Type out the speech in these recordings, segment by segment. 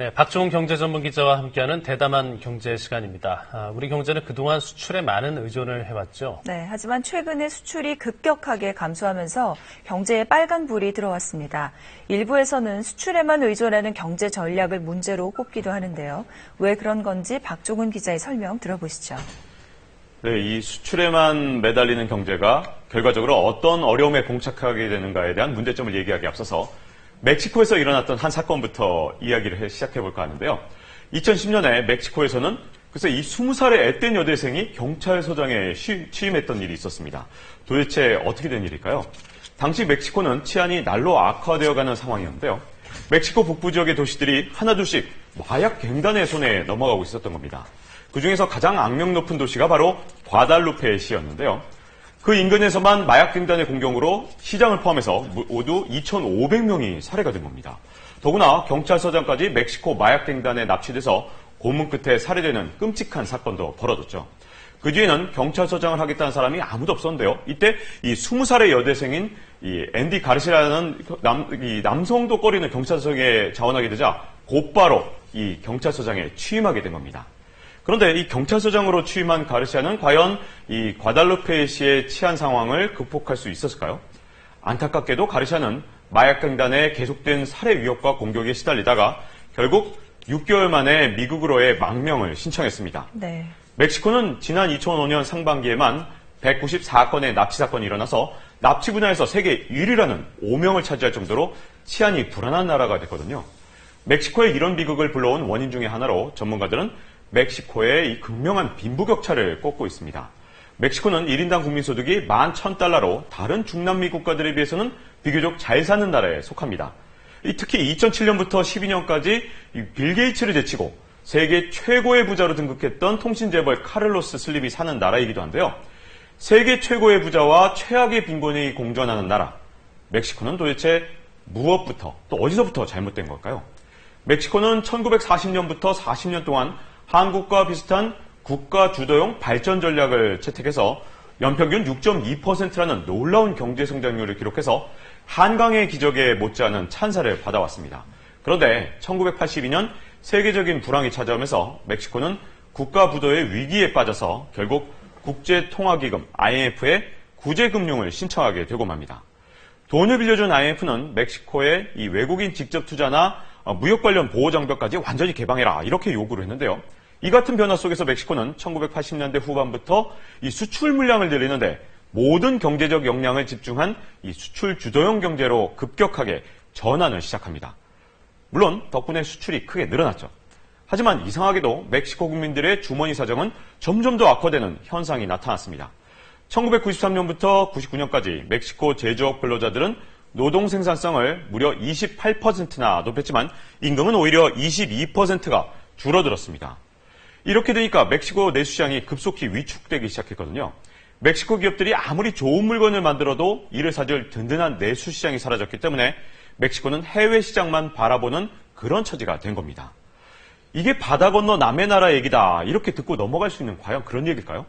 네, 박종훈 경제전문기자와 함께하는 대담한 경제 시간입니다. 우리 경제는 그동안 수출에 많은 의존을 해왔죠. 네, 하지만 최근에 수출이 급격하게 감소하면서 경제에 빨간불이 들어왔습니다. 일부에서는 수출에만 의존하는 경제 전략을 문제로 꼽기도 하는데요. 왜 그런 건지 박종훈 기자의 설명 들어보시죠. 네, 이 수출에만 매달리는 경제가 결과적으로 어떤 어려움에 봉착하게 되는가에 대한 문제점을 얘기하기에 앞서서 멕시코에서 일어났던 한 사건부터 이야기를 시작해볼까 하는데요. 2010년에 멕시코에서는 글쎄 이 20살의 앳된 여대생이 경찰서장에 취임했던 일이 있었습니다. 도대체 어떻게 된 일일까요? 당시 멕시코는 치안이 날로 악화되어가는 상황이었는데요. 멕시코 북부 지역의 도시들이 하나둘씩 마약 갱단의 손에 넘어가고 있었던 겁니다. 그중에서 가장 악명 높은 도시가 바로 과달루페시였는데요. 그 인근에서만 마약갱단의 공격으로 시장을 포함해서 모두 2,500명이 살해가 된 겁니다. 더구나 경찰서장까지 멕시코 마약갱단에 납치돼서 고문 끝에 살해되는 끔찍한 사건도 벌어졌죠. 그 뒤에는 경찰서장을 하겠다는 사람이 아무도 없었는데요. 이때 이 20살의 여대생인 이 앤디 가르시라는 남성도 꺼리는 경찰서장에 자원하게 되자 곧바로 이 경찰서장에 취임하게 된 겁니다. 그런데 이 경찰서장으로 취임한 가르시아는 과연 이 과달루페시의 치안 상황을 극복할 수 있었을까요? 안타깝게도 가르시아는 마약갱단의 계속된 살해 위협과 공격에 시달리다가 결국 6개월 만에 미국으로의 망명을 신청했습니다. 네. 멕시코는 지난 2005년 상반기에만 194건의 납치 사건이 일어나서 납치 분야에서 세계 1위라는 오명을 차지할 정도로 치안이 불안한 나라가 됐거든요. 멕시코의 이런 비극을 불러온 원인 중에 하나로 전문가들은 멕시코의 이 극명한 빈부격차를 꼽고 있습니다. 멕시코는 1인당 국민소득이 11,000달러로 다른 중남미 국가들에 비해서는 비교적 잘 사는 나라에 속합니다. 특히 2007년부터 12년까지 빌 게이츠를 제치고 세계 최고의 부자로 등극했던 통신재벌 카를로스 슬림이 사는 나라이기도 한데요. 세계 최고의 부자와 최악의 빈곤이 공존하는 나라. 멕시코는 도대체 무엇부터 또 어디서부터 잘못된 걸까요? 멕시코는 1940년부터 40년 동안 한국과 비슷한 국가 주도형 발전 전략을 채택해서 연평균 6.2%라는 놀라운 경제 성장률을 기록해서 한강의 기적에 못지않은 찬사를 받아왔습니다. 그런데 1982년 세계적인 불황이 찾아오면서 멕시코는 국가 부도의 위기에 빠져서 결국 국제통화기금 IMF에 구제금융을 신청하게 되고 맙니다. 돈을 빌려준 IMF는 멕시코의 이 외국인 직접 투자나 무역 관련 보호 장벽까지 완전히 개방해라 이렇게 요구를 했는데요. 이 같은 변화 속에서 멕시코는 1980년대 후반부터 이 수출 물량을 늘리는데 모든 경제적 역량을 집중한 이 수출 주도형 경제로 급격하게 전환을 시작합니다. 물론 덕분에 수출이 크게 늘어났죠. 하지만 이상하게도 멕시코 국민들의 주머니 사정은 점점 더 악화되는 현상이 나타났습니다. 1993년부터 99년까지 멕시코 제조업 근로자들은 노동 생산성을 무려 28%나 높였지만 임금은 오히려 22%가 줄어들었습니다. 이렇게 되니까 멕시코 내수시장이 급속히 위축되기 시작했거든요. 멕시코 기업들이 아무리 좋은 물건을 만들어도 이를 사줄 든든한 내수시장이 사라졌기 때문에 멕시코는 해외 시장만 바라보는 그런 처지가 된 겁니다. 이게 바다 건너 남의 나라 얘기다 이렇게 듣고 넘어갈 수 있는 과연 그런 얘기일까요?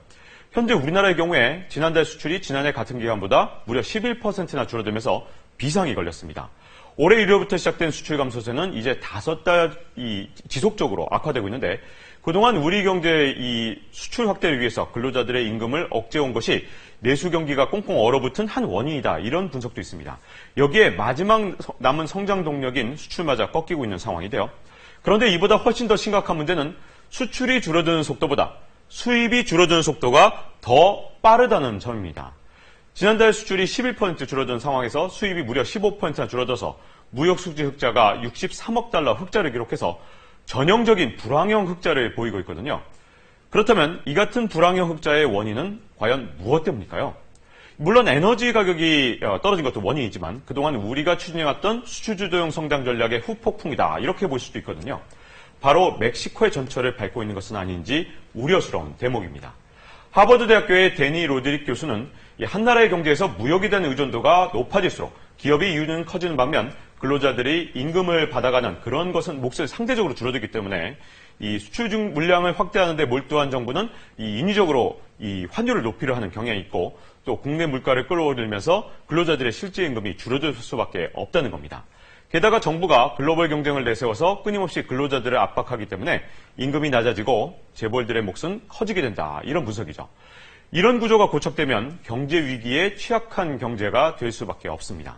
현재 우리나라의 경우에 지난달 수출이 지난해 같은 기간보다 무려 11%나 줄어들면서 비상이 걸렸습니다. 올해 1월부터 시작된 수출 감소세는 이제 5달이 지속적으로 악화되고 있는데 그동안 우리 경제의 이 수출 확대를 위해서 근로자들의 임금을 억제해온 것이 내수 경기가 꽁꽁 얼어붙은 한 원인이다. 이런 분석도 있습니다. 여기에 마지막 남은 성장 동력인 수출마저 꺾이고 있는 상황인데요. 그런데 이보다 훨씬 더 심각한 문제는 수출이 줄어드는 속도보다 수입이 줄어드는 속도가 더 빠르다는 점입니다. 지난달 수출이 11% 줄어든 상황에서 수입이 무려 15%나 줄어들어서 무역수지 흑자가 63억 달러 흑자를 기록해서 전형적인 불황형 흑자를 보이고 있거든요. 그렇다면 이 같은 불황형 흑자의 원인은 과연 무엇 때문일까요? 물론 에너지 가격이 떨어진 것도 원인이지만 그동안 우리가 추진해왔던 수출주도형 성장 전략의 후폭풍이다 이렇게 볼 수도 있거든요. 바로 멕시코의 전철을 밟고 있는 것은 아닌지 우려스러운 대목입니다. 하버드 대학교의 데니 로드릭 교수는 한 나라의 경제에서 무역에 대한 의존도가 높아질수록 기업의 이윤은 커지는 반면 근로자들이 임금을 받아가는 그런 것은 몫을 상대적으로 줄어들기 때문에 이 수출 중 물량을 확대하는 데 몰두한 정부는 이 인위적으로 이 환율을 높이려 하는 경향이 있고 또 국내 물가를 끌어올리면서 근로자들의 실제 임금이 줄어들 수밖에 없다는 겁니다. 게다가 정부가 글로벌 경쟁을 내세워서 끊임없이 근로자들을 압박하기 때문에 임금이 낮아지고 재벌들의 몫은 커지게 된다. 이런 분석이죠. 이런 구조가 고착되면 경제 위기에 취약한 경제가 될 수밖에 없습니다.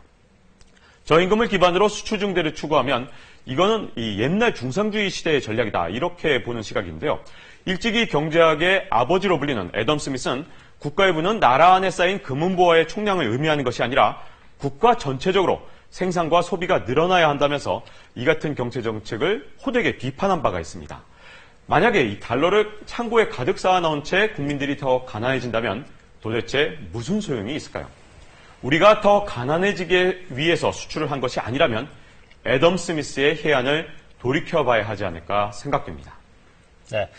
저임금을 기반으로 수출 증대를 추구하면 이거는 이 옛날 중상주의 시대의 전략이다. 이렇게 보는 시각인데요. 일찍이 경제학의 아버지로 불리는 애덤 스미스는 국가의 부는 나라 안에 쌓인 금은보화의 총량을 의미하는 것이 아니라 국가 전체적으로 생산과 소비가 늘어나야 한다면서 이 같은 경제 정책을 호되게 비판한 바가 있습니다. 만약에 이 달러를 창고에 가득 쌓아놓은 채 국민들이 더 가난해진다면 도대체 무슨 소용이 있을까요? 우리가 더 가난해지기 위해서 수출을 한 것이 아니라면 애덤 스미스의 해안을 돌이켜봐야 하지 않을까 생각됩니다. 네.